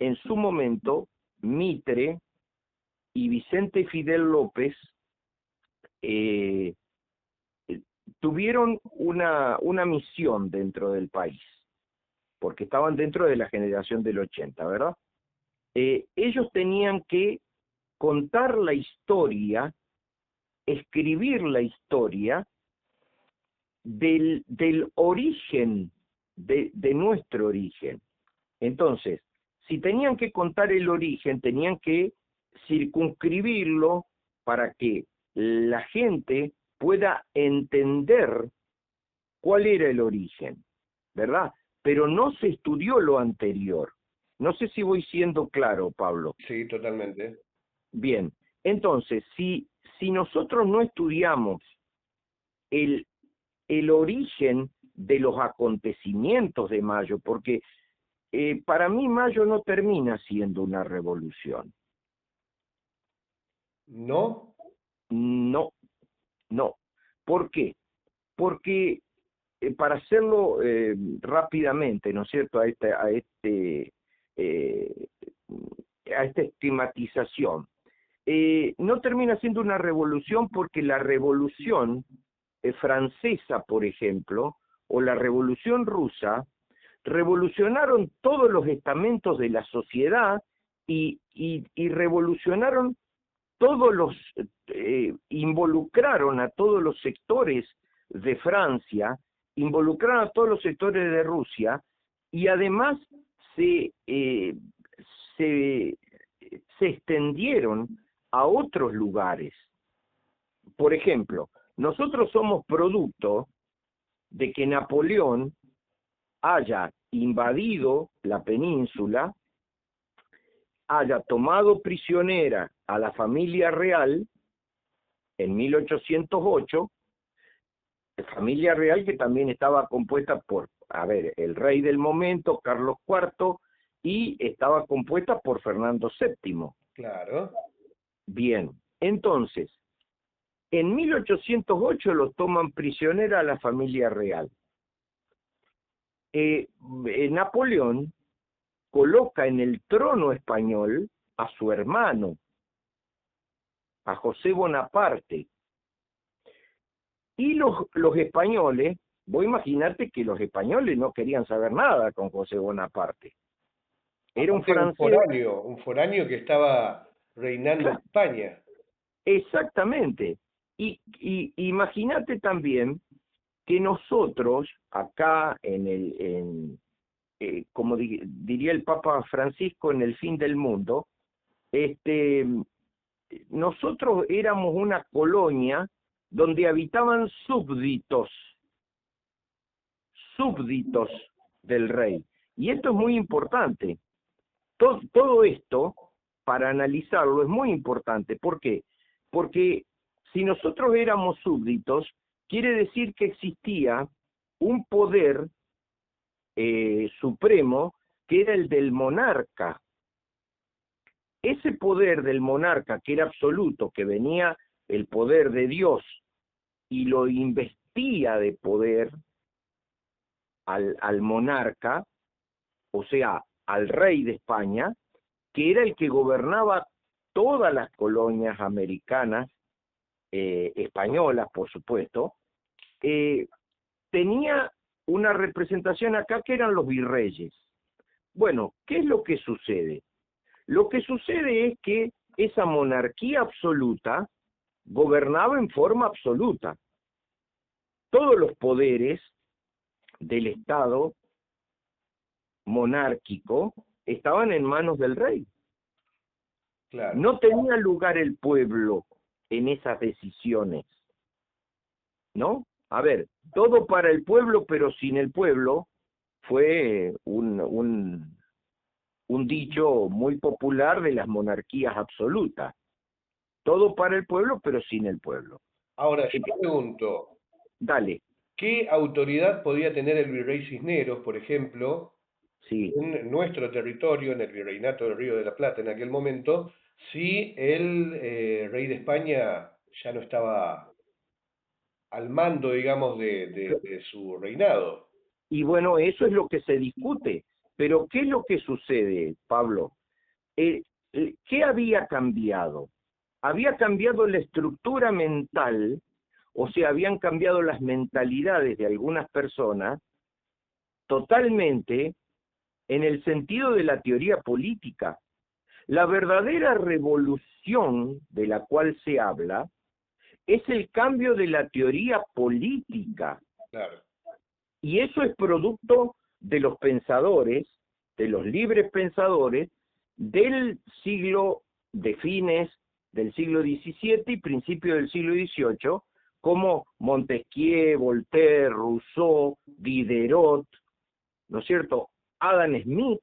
en su momento, Mitre y Vicente Fidel López eh, tuvieron una misión dentro del país, porque estaban dentro de la generación del 80, ¿verdad? Ellos tenían que contar la historia, escribir la historia del origen, de nuestro origen. Entonces, si tenían que contar el origen, tenían que circunscribirlo para que la gente pueda entender cuál era el origen, ¿verdad? Pero no se estudió lo anterior. No sé si voy siendo claro, Pablo. Sí, totalmente. Bien, entonces, si nosotros no estudiamos el, el origen de los acontecimientos de Mayo, porque para mí Mayo no termina siendo una revolución. ¿No? No, no. ¿Por qué? Porque para hacerlo rápidamente, ¿no es cierto?, eh, a esta estigmatización, no termina siendo una revolución porque la revolución francesa, por ejemplo, o la revolución rusa, revolucionaron todos los estamentos de la sociedad y revolucionaron todos los, involucraron a todos los sectores de Francia, involucraron a todos los sectores de Rusia, y además se, eh, se, se extendieron a otros lugares. Por ejemplo, nosotros somos producto de que Napoleón haya invadido la península, haya tomado prisionera a la familia real en 1808, familia real que también estaba compuesta por, a ver, el rey del momento, Carlos IV, y estaba compuesta por Fernando VII. Claro. Bien, entonces, en 1808 lo toman prisionera a la familia real. Napoleón coloca en el trono español a su hermano, a José Bonaparte. Y los españoles, vos imaginate que los españoles no querían saber nada con José Bonaparte. Era un Aparte francés, un foráneo que estaba reinando en claro, España. exactamente. Y imagínate también que nosotros, acá como diría el Papa Francisco, en el fin del mundo, este, nosotros éramos una colonia donde habitaban súbditos del rey. Y esto es muy importante. Todo esto, para analizarlo, es muy importante. ¿Por qué? Porque si nosotros éramos súbditos, quiere decir que existía un poder supremo que era el del monarca. Ese poder del monarca, que era absoluto, que venía el poder de Dios y lo investía de poder al monarca, o sea, al rey de España, que era el que gobernaba todas las colonias americanas, españolas, por supuesto, tenía una representación acá que eran los virreyes. Bueno, ¿qué es lo que sucede? Lo que sucede es que esa monarquía absoluta gobernaba en forma absoluta. Todos los poderes del Estado monárquico estaban en manos del rey. Claro. No tenía lugar el pueblo en esas decisiones, ¿no? A ver, todo para el pueblo, pero sin el pueblo, fue un dicho muy popular de las monarquías absolutas. Todo para el pueblo, pero sin el pueblo. Ahora, yo te pregunto, Dale, ¿qué autoridad podía tener el virrey Cisneros, por ejemplo, sí. en nuestro territorio, en el virreinato del Río de la Plata en aquel momento, si el rey de España ya no estaba al mando, digamos, de su reinado? Y bueno, eso es lo que se discute, Pero ¿qué es lo que sucede, Pablo? ¿Qué había cambiado? Había cambiado la estructura mental, o sea, habían cambiado las mentalidades de algunas personas totalmente en el sentido de la teoría política. La verdadera revolución de la cual se habla es el cambio de la teoría política. Claro. Y eso es producto de los pensadores, de los libres pensadores del siglo, de fines del siglo XVII y principios del siglo XVIII, como Montesquieu, Voltaire, Rousseau, Diderot, ¿no es cierto? Adam Smith.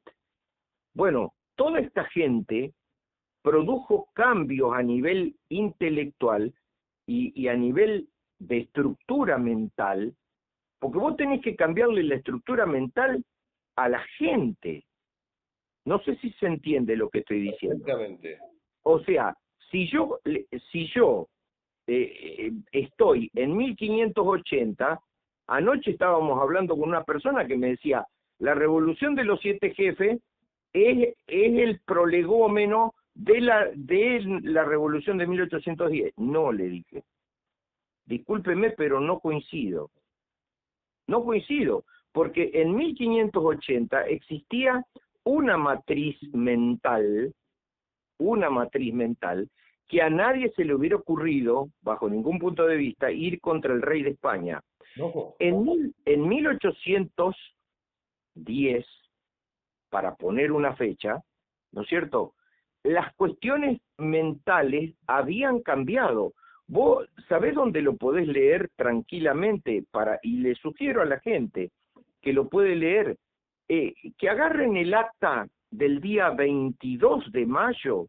Bueno, toda esta gente produjo cambios a nivel intelectual y a nivel de estructura mental, porque vos tenés que cambiarle la estructura mental a la gente. No sé si se entiende lo que estoy diciendo. Exactamente. O sea, si yo estoy en 1580, anoche estábamos hablando con una persona que me decía, la revolución de los 7 jefes es el prolegómeno de la revolución de 1810. No, le dije, discúlpeme, pero no coincido. No coincido, porque en 1580 existía una matriz mental, que a nadie se le hubiera ocurrido, bajo ningún punto de vista, ir contra el rey de España. ¿No? En 1810, para poner una fecha, ¿no es cierto?, las cuestiones mentales habían cambiado. Vos sabés dónde lo podés leer tranquilamente, y le sugiero a la gente que lo puede leer, que agarren el acta del día 22 de mayo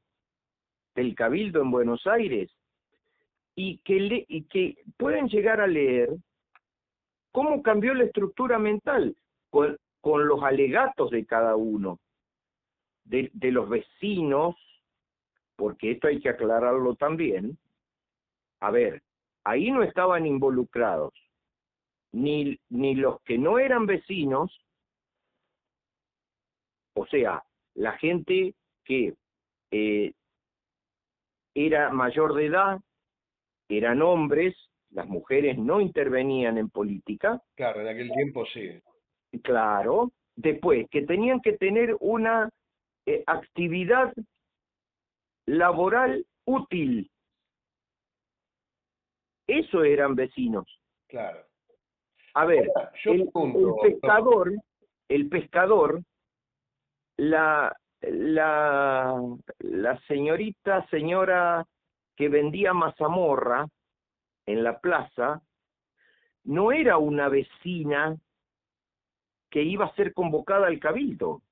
del Cabildo en Buenos Aires y que pueden llegar a leer cómo cambió la estructura mental con los alegatos de cada uno, de los vecinos, porque esto hay que aclararlo también. A ver, ahí no estaban involucrados ni los que no eran vecinos, o sea, la gente que era mayor de edad, eran hombres, las mujeres no intervenían en política. Claro, en aquel tiempo sí. Claro. Después, que tenían que tener una actividad laboral útil. Eso eran vecinos. Claro. A ver, Ahora, yo el pregunto, pescador, la señora que vendía mazamorra en la plaza, no era una vecina que iba a ser convocada al cabildo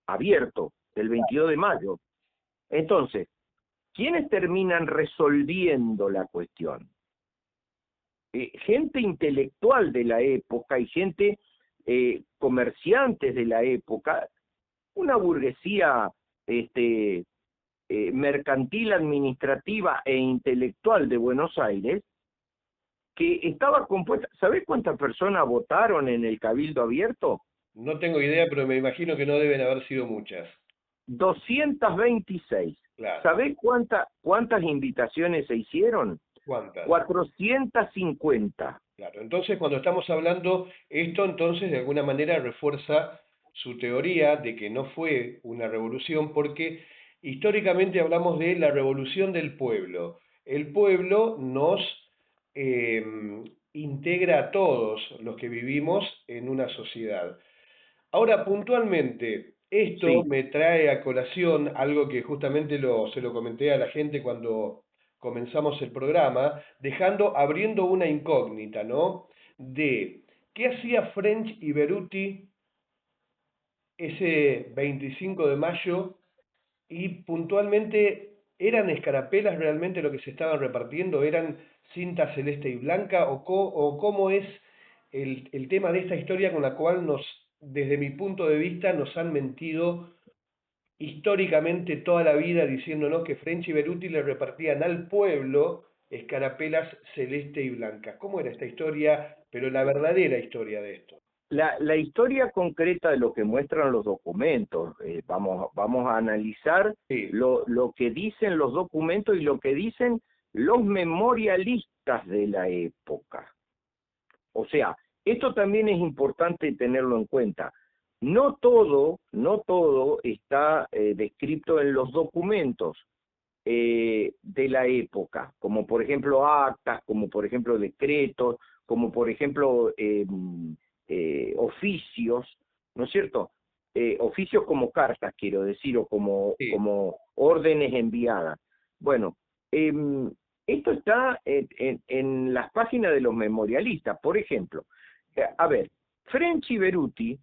abierto del 22 de mayo. Entonces, ¿quiénes terminan resolviendo la cuestión? Gente intelectual de la época y gente comerciantes de la época, una burguesía mercantil, administrativa e intelectual de Buenos Aires, que estaba compuesta. ¿Sabés cuántas personas votaron en el Cabildo Abierto? no tengo idea, pero me imagino que no deben haber sido muchas. 226. Claro. ¿Sabés cuántas invitaciones se hicieron? ¿Cuántas? 450. Claro. Entonces, cuando estamos hablando, esto entonces de alguna manera refuerza su teoría de que no fue una revolución, porque históricamente hablamos de la revolución del pueblo. El pueblo nos eh, integra a todos los que vivimos en una sociedad. Ahora, puntualmente, esto Sí, me trae a colación algo que justamente se lo comenté a la gente cuando comenzamos el programa, abriendo una incógnita, ¿no? De qué hacía French y Beruti ese 25 de mayo y puntualmente, ¿eran escarapelas realmente lo que se estaban repartiendo? ¿Eran cinta celeste y blanca? ¿O cómo es el tema de esta historia con la cual desde mi punto de vista, nos han mentido históricamente toda la vida diciéndonos que French y Beruti le repartían al pueblo escarapelas celeste y blanca? ¿Cómo era esta historia, pero la verdadera historia de esto? la historia concreta de lo que muestran los documentos, vamos a analizar Sí, lo que dicen los documentos y lo que dicen los memorialistas de la época. O sea, esto también es importante tenerlo en cuenta. No todo está descrito en los documentos de la época, como por ejemplo actas, como por ejemplo decretos, como por ejemplo oficios, ¿no es cierto? Oficios como cartas, quiero decir, o sí. como órdenes enviadas. Bueno, esto está en las páginas de los memorialistas. Por ejemplo, a ver, French y Beruti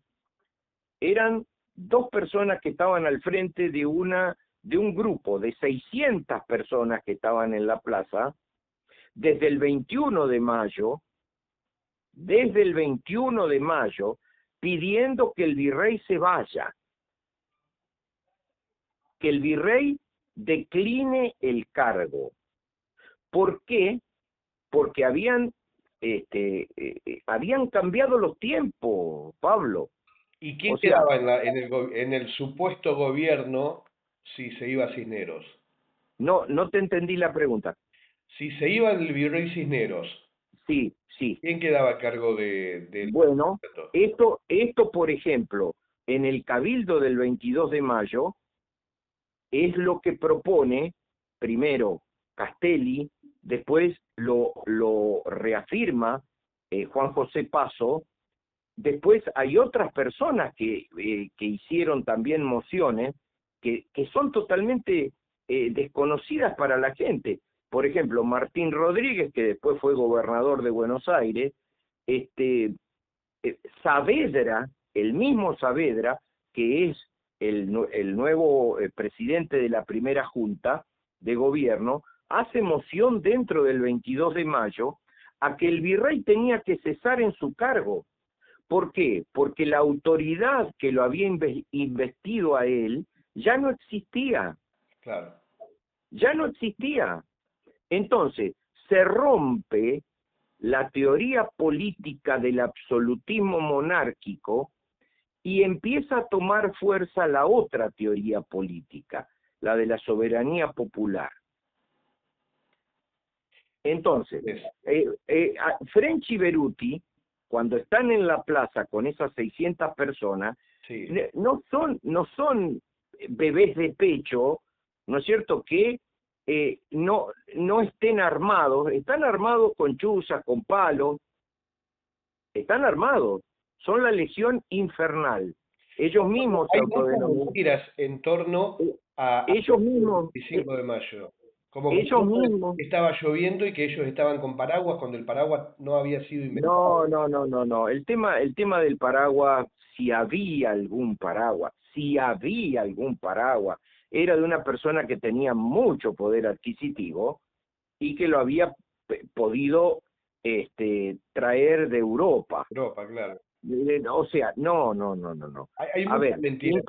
eran dos personas que estaban al frente de un grupo de 600 personas que estaban en la plaza desde el 21 de mayo, desde el 21 de mayo, pidiendo que el virrey se vaya, que el virrey decline el cargo. ¿Por qué? Porque habían cambiado los tiempos, Pablo. ¿Y quién O sea, quedaba en el supuesto gobierno si se iba Cisneros? no te entendí la pregunta. Si se iba el virrey Cisneros, Sí, sí. ¿quién quedaba a cargo del Bueno, gobierno? esto, por ejemplo, en el Cabildo del 22 de mayo, es lo que propone primero Castelli, después lo reafirma Juan José Paso, después hay otras personas que hicieron también mociones que son totalmente desconocidas para la gente. Por ejemplo, Martín Rodríguez, que después fue gobernador de Buenos Aires, este, Saavedra, el mismo Saavedra, que es el nuevo presidente de la primera junta de gobierno, hace moción dentro del 22 de mayo a que el virrey tenía que cesar en su cargo. ¿Por qué? Porque la autoridad que lo había investido a él ya no existía, Claro. ya no existía. Entonces, se rompe la teoría política del absolutismo monárquico y empieza a tomar fuerza la otra teoría política, la de la soberanía popular. Entonces, Es, French y Beruti, cuando están en la plaza con esas 600 personas, sí. no son bebés de pecho, ¿no es cierto?, que no estén armados, están armados con chuzas, con palos, están armados, son la legión infernal. Ellos mismos se Hay muchas autodenominan, mentiras en torno eh, a ellos el mismos, 25 de mayo. Como que ellos mismos. estaba lloviendo y que ellos estaban con paraguas cuando el paraguas no había sido inventado. No. El tema del paraguas, si había algún paraguas, era de una persona que tenía mucho poder adquisitivo y que lo había podido traer de Europa. Europa, claro. O sea, no. Hay A muchas ver, mentiras.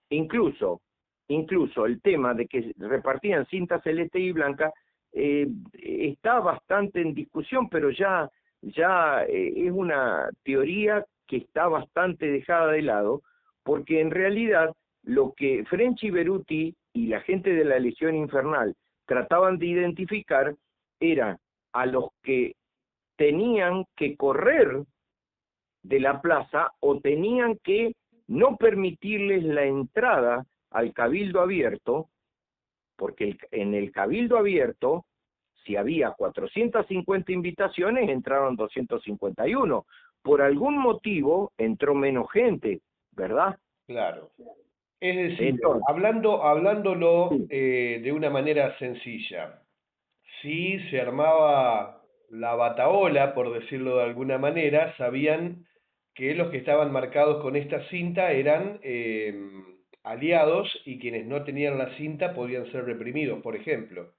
incluso, incluso el tema de que repartían cinta celeste y blanca está bastante en discusión, pero ya es una teoría que está bastante dejada de lado, porque en realidad lo que French y Beruti y la gente de la Legión Infernal trataban de identificar era a los que tenían que correr de la plaza o tenían que no permitirles la entrada al cabildo abierto, porque en el cabildo abierto, si había 450 invitaciones, entraron 251. Por algún motivo entró menos gente, ¿verdad? Claro. Es decir, Entonces, hablándolo sí. de una manera sencilla, si se armaba la batahola, por decirlo de alguna manera, sabían que los que estaban marcados con esta cinta eran aliados y quienes no tenían la cinta podían ser reprimidos, por ejemplo.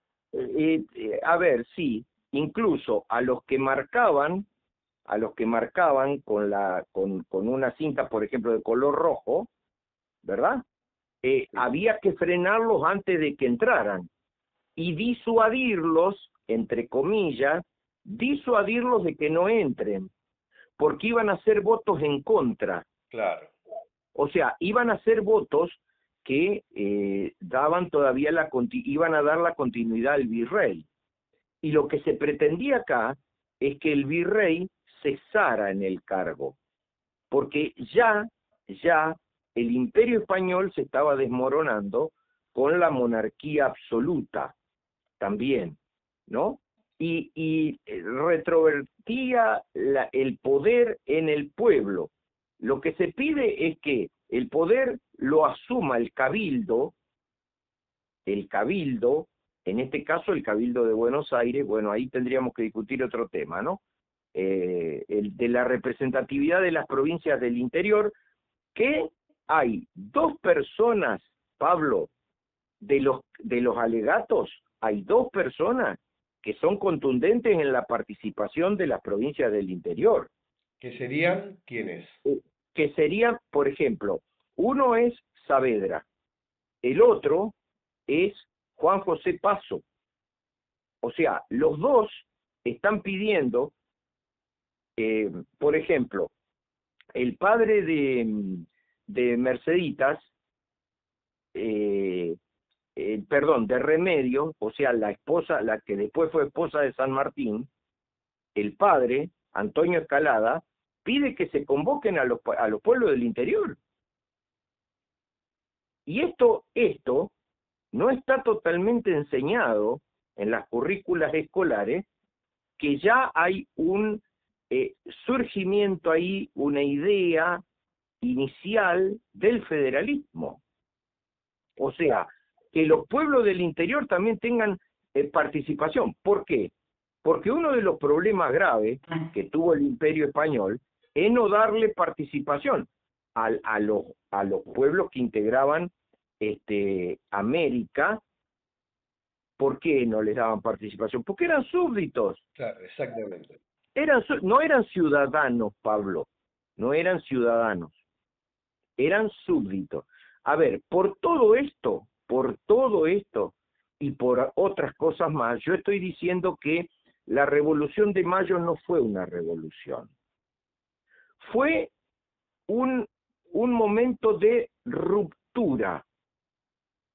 A ver, sí, incluso a los que marcaban con una cinta, por ejemplo, de color rojo, ¿verdad? Había que frenarlos antes de que entraran y disuadirlos, entre comillas, disuadirlos de que no entren, porque iban a ser votos en contra. Claro. O sea, iban a ser votos que daban todavía iban a dar la continuidad al virrey. Y lo que se pretendía acá es que el virrey cesara en el cargo, porque ya el imperio español se estaba desmoronando con la monarquía absoluta también, ¿no? Y retrovertía el poder en el pueblo. Lo que se pide es que el poder lo asuma el cabildo, en este caso el Cabildo de Buenos Aires. Bueno, ahí tendríamos que discutir otro tema, ¿no? El de la representatividad de las provincias del interior, que hay 2 personas, Pablo, de los alegatos, hay 2 personas que son contundentes en la participación de las provincias del interior. ¿Qué serían quiénes? Que serían, por ejemplo, uno es Saavedra, el otro es Juan José Paso. O sea, los 2 están pidiendo, por ejemplo, el padre de Merceditas, perdón, de Remedio, o sea, la esposa, la que después fue esposa de San Martín, el padre, Antonio Escalada, pide que se convoquen a los pueblos del interior. Y esto no está totalmente enseñado en las currículas escolares, que ya hay un surgimiento ahí, una idea inicial del federalismo. O sea, que los pueblos del interior también tengan participación. ¿Por qué? Porque uno de los problemas graves que tuvo el Imperio Español es no darle participación a los pueblos que integraban América. ¿Por qué no les daban participación? Porque eran súbditos. Claro, exactamente. No eran ciudadanos, Pablo, no eran ciudadanos, eran súbditos. A ver, por todo esto y por otras cosas más, yo estoy diciendo que la Revolución de Mayo no fue una revolución. Fue un momento de ruptura,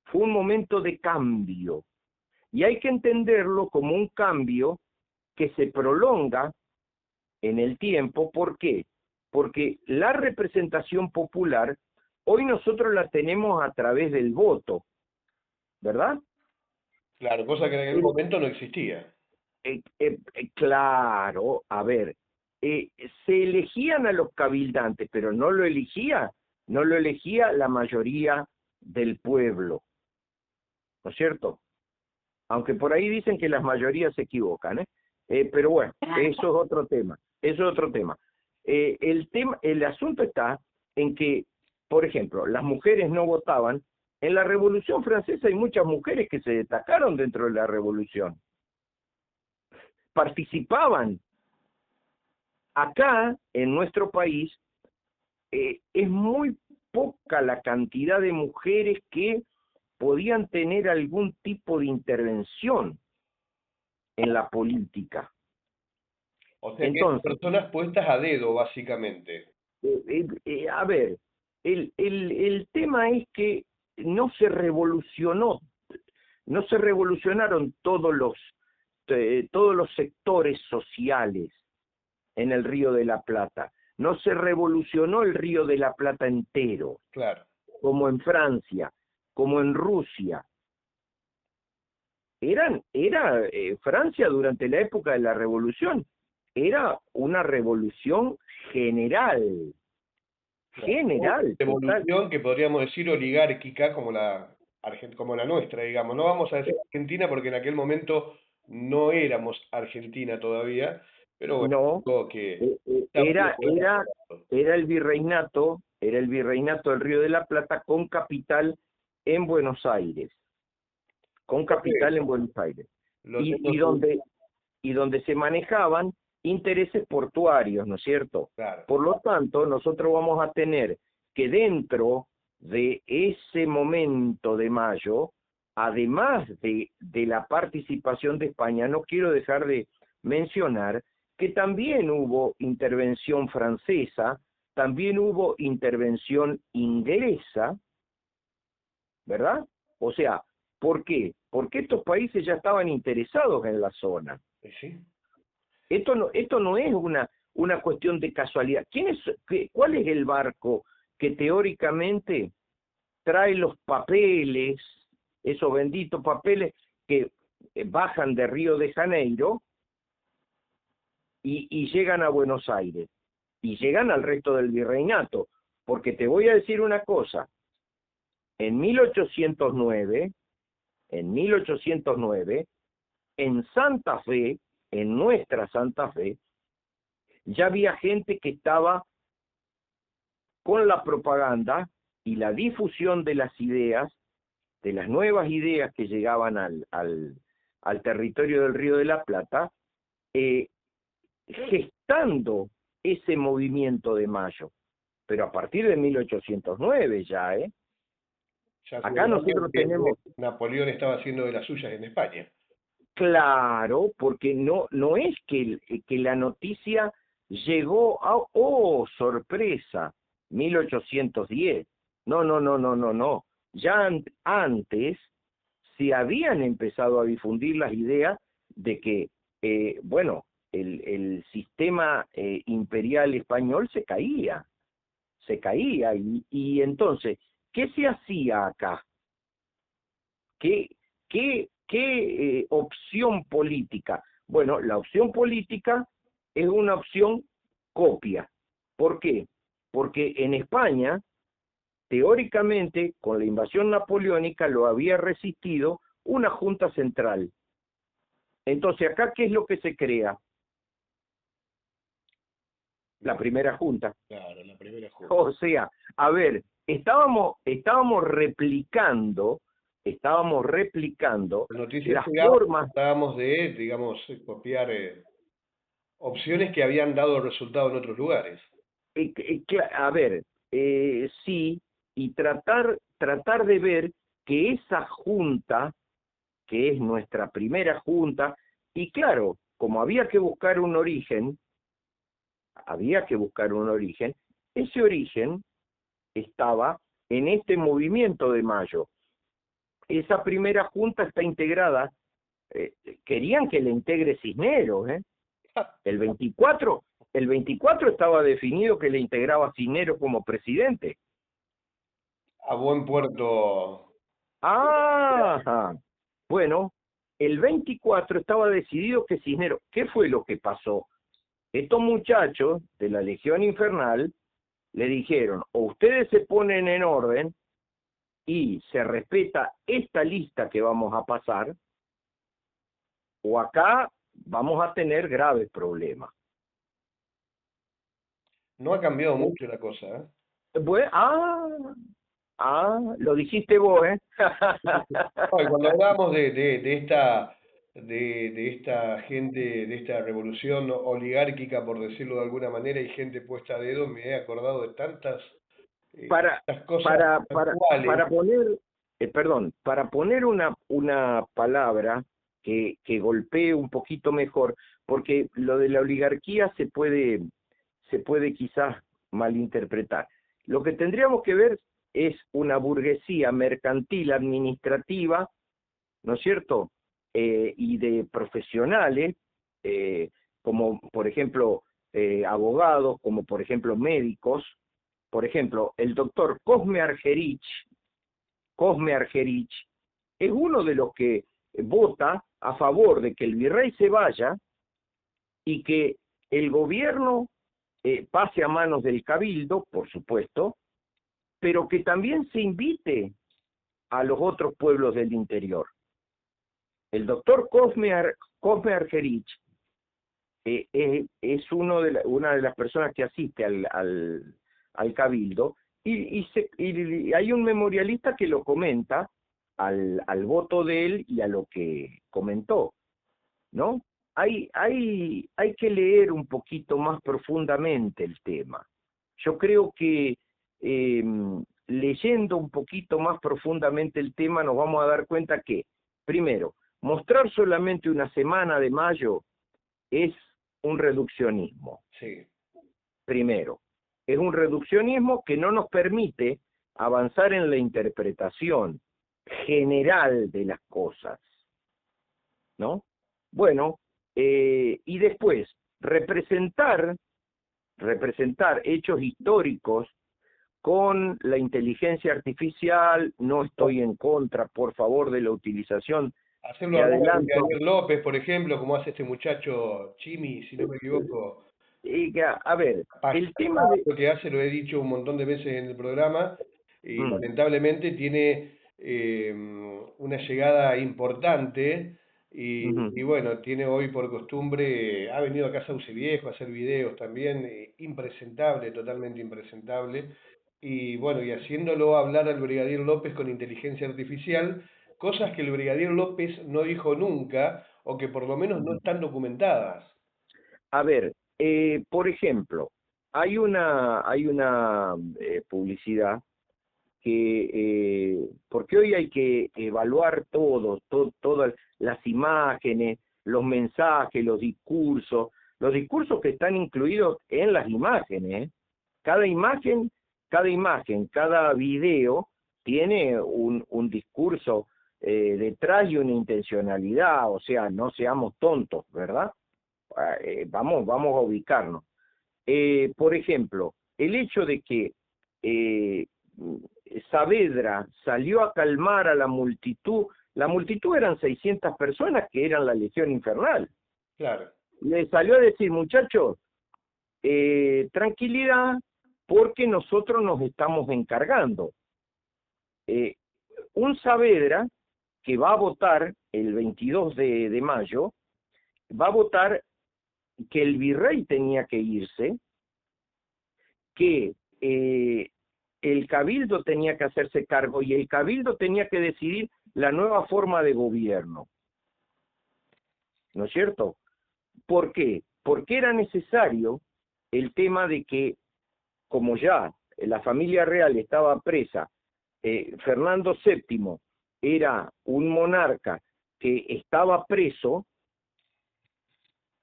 fue un momento de cambio. Y hay que entenderlo como un cambio que se prolonga en el tiempo. ¿Por qué? Porque la representación popular hoy nosotros la tenemos a través del voto, ¿verdad? Claro, cosa que en aquel momento no existía. Claro, a ver, se elegían a los cabildantes, pero no lo elegía la mayoría del pueblo, ¿no es cierto? Aunque por ahí dicen que las mayorías se equivocan, pero bueno, eso es otro tema, el asunto está en que, por ejemplo, las mujeres no votaban. En la Revolución Francesa hay muchas mujeres que se destacaron dentro de la Revolución, participaban. Acá, en nuestro país, es muy poca la cantidad de mujeres que podían tener algún tipo de intervención en la política. O sea, Entonces, que personas puestas a dedo, básicamente. a ver, el tema es que no se revolucionaron todos los sectores sociales en el Río de la Plata. No se revolucionó el Río de la Plata entero, Claro. como en Francia, como en Rusia. Francia durante la época de la Revolución era una revolución general. General, Revolución total. que podríamos decir oligárquica como la nuestra, digamos. No vamos a decir Argentina porque en aquel momento no éramos Argentina todavía, pero bueno, No, digo que era el virreinato del Río de la Plata con capital en Buenos Aires. Y donde se manejaban intereses portuarios, ¿no es cierto? Claro. Por lo tanto, nosotros vamos a tener que dentro de ese momento de mayo, además de la participación de España, no quiero dejar de mencionar que también hubo intervención francesa, también hubo intervención inglesa, ¿verdad? O sea, ¿por qué? Porque estos países ya estaban interesados en la zona. Sí. Esto no es una cuestión de casualidad. ¿Cuál es el barco que teóricamente trae los papeles, esos benditos papeles que bajan de Río de Janeiro y llegan a Buenos Aires y llegan al resto del virreinato? Porque te voy a decir una cosa, en 1809, en Santa Fe, en nuestra Santa Fe, ya había gente que estaba con la propaganda y la difusión de las ideas, de las nuevas ideas que llegaban al territorio del Río de la Plata, gestando ese movimiento de Mayo. Pero a partir de 1809 ya, Ya acá nosotros tenemos... Napoleón estaba haciendo de las suyas en España. Claro, porque no es que la noticia llegó a, oh, sorpresa, 1810. No. Ya antes se habían empezado a difundir las ideas de que, bueno, el sistema imperial español se caía, y entonces, ¿qué se hacía acá? ¿Qué opción política? Bueno, la opción política es una opción copia. ¿Por qué? Porque en España, teóricamente, con la invasión napoleónica lo había resistido una junta central. Entonces, acá, ¿qué es lo que se crea? La primera junta. Claro, la primera junta. O sea, a ver, estábamos replicando Las noticias las formas. tratábamos de, digamos, copiar opciones que habían dado resultado en otros lugares. A ver, sí, y tratar de ver que esa junta, que es nuestra primera junta, y claro, como había que buscar un origen, ese origen estaba en este movimiento de Mayo. Esa primera junta está integrada, querían que la integre Cisneros, El 24 estaba definido que le integraba Cisneros como presidente. A buen puerto. Ah, bueno, el 24 estaba decidido que Cisneros... ¿Qué fue lo que pasó? Estos muchachos de la Legión Infernal le dijeron, o ustedes se ponen en orden y se respeta esta lista que vamos a pasar, o acá vamos a tener graves problemas. No ha cambiado mucho la cosa, ¿eh? Bueno, lo dijiste vos, ¿eh? No, y cuando hablamos de esta gente, de esta revolución oligárquica, por decirlo de alguna manera, y gente puesta a dedo, me he acordado de tantas, para tantas cosas actuales. para poner una palabra que golpee un poquito mejor, porque lo de la oligarquía se puede quizás malinterpretar. Lo que tendríamos que ver es una burguesía mercantil administrativa, ¿no es cierto? Y de profesionales, como por ejemplo abogados, como por ejemplo médicos. Por ejemplo, el doctor Cosme Argerich es uno de los que vota a favor de que el virrey se vaya y que el gobierno pase a manos del cabildo, por supuesto, pero que también se invite a los otros pueblos del interior. El doctor Cosme Argerich es una de las personas que asiste al cabildo, y hay un memorialista que lo comenta al voto de él y a lo que comentó, ¿no? Hay que leer un poquito más profundamente el tema. Yo creo que leyendo un poquito más profundamente el tema nos vamos a dar cuenta que, primero, mostrar solamente una semana de Mayo es un reduccionismo, Sí. primero. Es un reduccionismo que no nos permite avanzar en la interpretación general de las cosas, ¿no? Bueno, y después, representar hechos históricos con la inteligencia artificial. No estoy en contra, por favor, de la utilización. Hacerlo Te hablar de adelanto, Javier López, por ejemplo, como hace este muchacho Chimi, si no me equivoco. a ver, el tema de... Lo que hace, lo he dicho un montón de veces en el programa, y Mm, lamentablemente tiene una llegada importante, ujú. y bueno, tiene hoy por costumbre, ha venido acá a Sauce Viejo a hacer videos también, impresentable, totalmente impresentable, y bueno, y haciéndolo hablar al Brigadier López con inteligencia artificial, cosas que el Brigadier López no dijo nunca, o que por lo menos no Ujú. están documentadas. A ver, por ejemplo, hay una publicidad porque hoy hay que evaluar todas las imágenes, los mensajes, los discursos que están incluidos en las imágenes, ¿eh? Cada imagen, cada video tiene un discurso detrás y una intencionalidad. O sea, no seamos tontos, ¿verdad? Vamos a ubicarnos. Por ejemplo, el hecho de que eh, Saavedra salió a calmar a la multitud eran 600 personas que eran la Legión Infernal. Claro. Le salió a decir, muchachos, tranquilidad, porque nosotros nos estamos encargando. Eh, un Saavedra que va a votar el 22 de mayo, va a votar que el virrey tenía que irse, que el cabildo tenía que hacerse cargo y el cabildo tenía que decidir la nueva forma de gobierno, ¿no es cierto? ¿Por qué? Porque era necesario el tema de que, como ya la familia real estaba presa, Fernando VII era un monarca que estaba preso.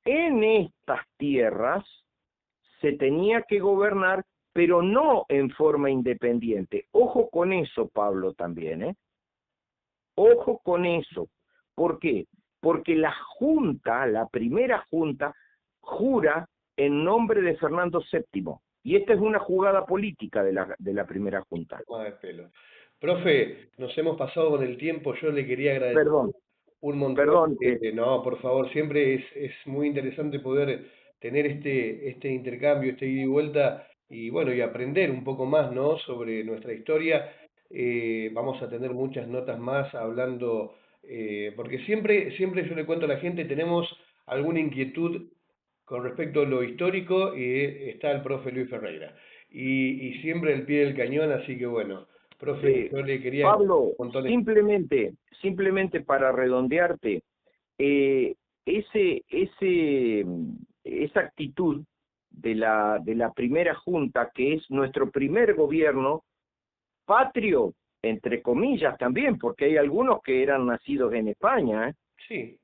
En estas tierras se tenía que gobernar, pero no en forma independiente. Ojo con eso, Pablo, también, ¿eh? Ojo con eso. ¿Por qué? Porque la Junta, la primera Junta, jura en nombre de Fernando VII. Y esta es una jugada política de la primera Junta. Toma de pelo. Profe, nos hemos pasado con el tiempo, yo le quería agradecer Perdón, un montón. perdón. No, por favor, siempre es muy interesante poder tener este intercambio, este ida y vuelta, y bueno, y aprender un poco más, ¿no? Sobre nuestra historia. Vamos a tener muchas notas más hablando, porque siempre yo le cuento a la gente, tenemos alguna inquietud con respecto a lo histórico, y está el profe Luis Ferreira. Y siempre al pie del cañón, así que bueno, profe, Eh, yo le quería agradecer Pablo, un montón. simplemente para redondearte, eh, esa actitud de la primera Junta, que es nuestro primer gobierno patrio, entre comillas también, porque hay algunos que eran nacidos en España, ¿eh? Sí,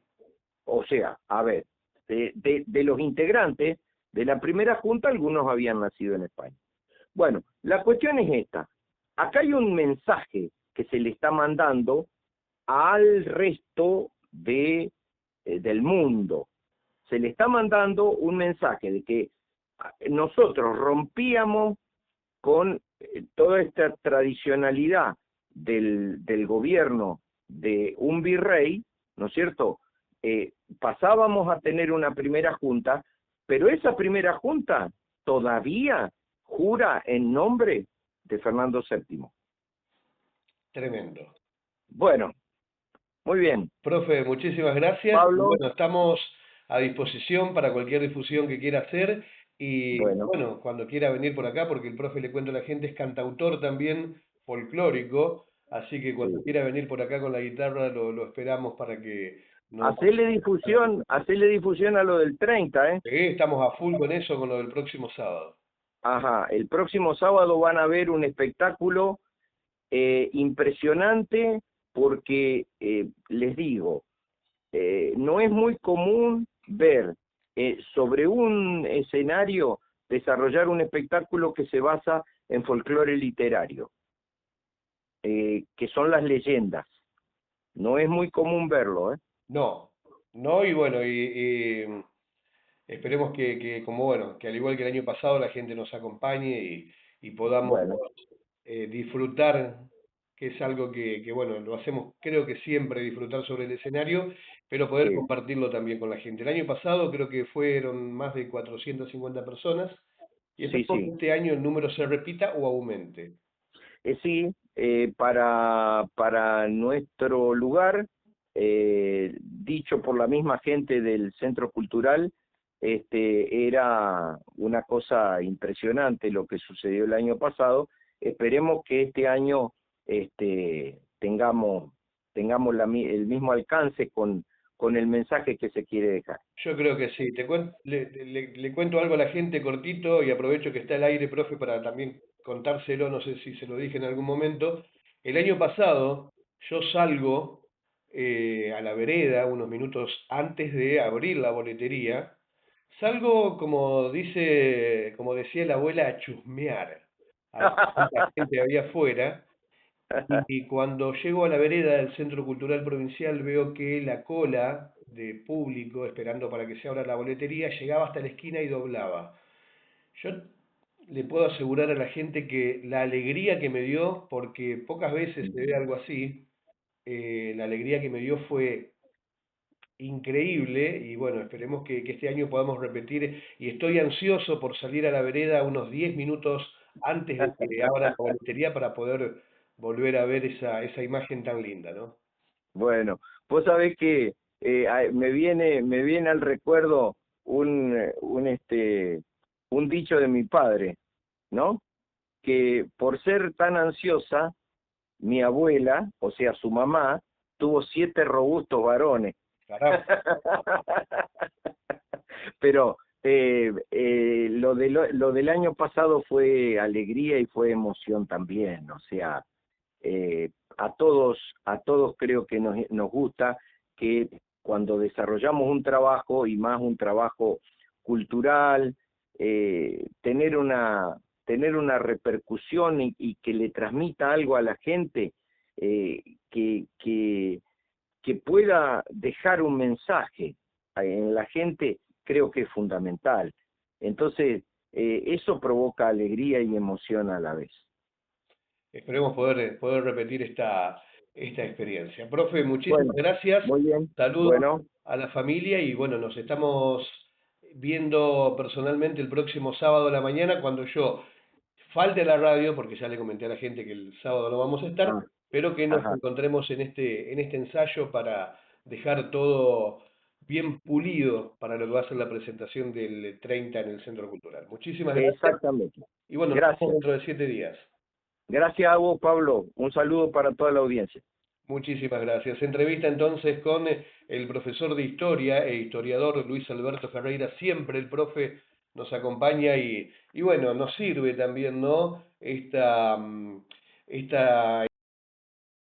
O sea, a ver, de los integrantes de la primera Junta, algunos habían nacido en España. Bueno, la cuestión es esta. Acá hay un mensaje que se le está mandando al resto del mundo. Se le está mandando un mensaje de que nosotros rompíamos con toda esta tradicionalidad del gobierno de un virrey, ¿no es cierto? Pasábamos a tener una primera junta, pero esa primera junta todavía jura en nombre de Fernando VII. tremendo. Bueno, muy bien, Profe, muchísimas gracias. Y Pablo. bueno, estamos a disposición para cualquier difusión que quiera hacer. Y Bueno, bueno, cuando quiera venir por acá, porque el profe, le cuento a la gente, es cantautor también folclórico. Así que cuando sí. quiera venir por acá con la guitarra, lo esperamos para que nos... Hacerle difusión a lo del 30, ¿eh? Estamos a full con eso, con lo del próximo sábado. Ajá, el próximo sábado van a ver un espectáculo impresionante, porque les digo, no es muy común ver sobre un escenario desarrollar un espectáculo que se basa en folclore literario, que son las leyendas. No es muy común verlo, ¿eh? No, no, y bueno, esperemos como bueno, que al igual que el año pasado la gente nos acompañe y podamos Bueno, disfrutar, que es algo bueno, lo hacemos creo que siempre, disfrutar sobre el escenario, pero poder sí, compartirlo también con la gente. El año pasado creo que fueron más de 450 personas y sí, esperemos que sí. este año el número se repita o aumente. Sí, para nuestro lugar, dicho por la misma gente del Centro Cultural, era una cosa impresionante lo que sucedió el año pasado. Esperemos que este año tengamos el mismo alcance con el mensaje que se quiere dejar. Yo creo que sí. Le cuento algo a la gente cortito y aprovecho que está al aire, profe, para también contárselo, no sé si se lo dije en algún momento. El año pasado yo salgo a la vereda unos minutos antes de abrir la boletería. Salgo, como decía la abuela, a chusmear, a ver cuánta gente había afuera. Y cuando llego a la vereda del Centro Cultural Provincial veo que la cola de público esperando para que se abra la boletería llegaba hasta la esquina y doblaba. Yo le puedo asegurar a la gente que la alegría que me dio, porque pocas veces se ve algo así, la alegría que me dio fue increíble y bueno, esperemos que este año podamos repetir y estoy ansioso por salir a la vereda unos 10 minutos antes de que abra la boletería para poder volver a ver esa imagen tan linda, ¿no? Bueno, vos sabés que me viene al recuerdo un dicho de mi padre, ¿no? Que por ser tan ansiosa, mi abuela, o sea, su mamá, tuvo 7 robustos varones. Caramba, Pero lo del año pasado fue alegría y fue emoción también, o sea, a todos creo que nos gusta que cuando desarrollamos un trabajo y más un trabajo cultural, tener una repercusión y que le transmita algo a la gente, eh, que, que, que pueda dejar un mensaje en la gente, creo que es fundamental. Entonces, eso provoca alegría y emoción a la vez. esperemos poder repetir esta experiencia. Profe, muchísimas Bueno, gracias, muy bien. saludos Bueno, a la familia y bueno, nos estamos viendo personalmente el próximo sábado a la mañana cuando yo falte a la radio, porque ya le comenté a la gente que el sábado no vamos a estar, ah, pero que nos ajá. encontremos en este ensayo para dejar todo bien pulido para lo que va a ser la presentación del 30 en el Centro Cultural. Muchísimas gracias Exactamente. y bueno, nos vemos Gracias. dentro de 7 días. Gracias a vos, Pablo. Un saludo para toda la audiencia. Muchísimas gracias. Entrevista entonces con el profesor de historia e historiador Luis Alberto Ferreira. Siempre el profe nos acompaña y bueno, nos sirve también, ¿no? Esta